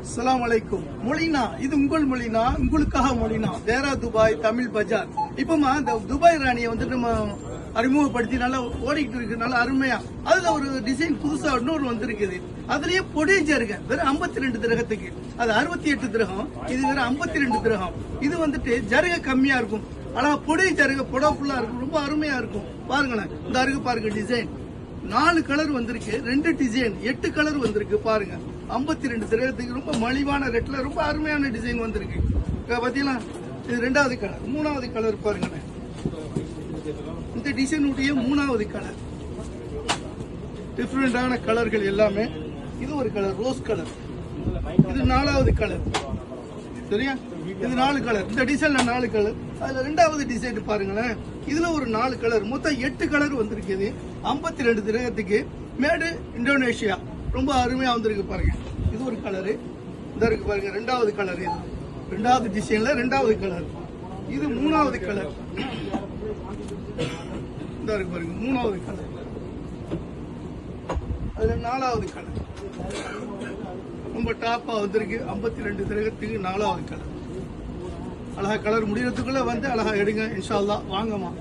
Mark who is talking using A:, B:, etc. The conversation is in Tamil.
A: அஸ்ஸலாமு அலைக்கும். மொழினா இது உங்கள் மொழினா, உங்களுக்காக மொழினா, தேரா துபாய் தமிழ் பஜார். இப்பமா இந்த துபாய் ராணியை வந்து நம்ம அறிமுகப்படுத்தி நல்லா ஓடிக்கிட்டு இருக்கு, நல்லா அருமையா. அதுல ஒரு டிசைன் புதுசா இன்னொரு வந்திருக்குது. அதுலயே பொடி ஜருக வெறும் 52 திரகத்துக்கு, அது 68 திரகம், இது வெறும் 52 திரகம். இது வந்துட்டு ஜருக கம்மியா இருக்கும், ஆனா பொடி ஜருக புடா ஃபுல்லா இருக்கும், ரொம்ப அருமையா இருக்கும். பாருங்களேன், இந்த அருகு பாருங்க, டிசைன் 4 கலர் வந்திருக்கு, 2 டிசைன் 8 கலர் வந்திருக்கு. பாருங்க 52 திரகத்துக்கு ரொம்ப மலிவான ரேட்ல ரொம்ப அருமையான டிசைன் வந்திருக்கு. பாத்தீங்களா, இது 2வது கலர். 3வது கலர் பாருங்க, இந்த டிசைனுடைய 3வது கலர். டிஃபரெண்டான கலர்கள் எல்லாமே. இது ஒரு கலர் ரோஸ் கலர், இது 4வது கலர். சரியா, இது 4 கலர். இந்த டிசைன்ல 4 கலர். அதுல 2வது டிசைன் பாருங்களேன், இதுல ஒரு 4 கலர், மொத்தம் 8 கலர் வந்திருக்குது. 52 திரகத்துக்கு, மேடு இந்தோனேஷியா. ரொம்ப அருமையா வந்திருக்கு பாருங்க. இது ஒரு கலரு, இந்த இருக்கு பாருங்க 2வது கலர். இது 2வது டிசைன்ல 2வது கலர். இது 3வது கலர், இந்த இருக்கு பாருங்க 3வது கலர். அதுல 4வது கலர் ரொம்ப டாப்பா வந்திருக்கு. 52 திரகத்துக்கு 4வது கலர். அழகா கலர் முடியறதுக்குள்ள வந்து அழகா எடுங்க இன்ஷா அல்லாஹ். வாங்கம்மா.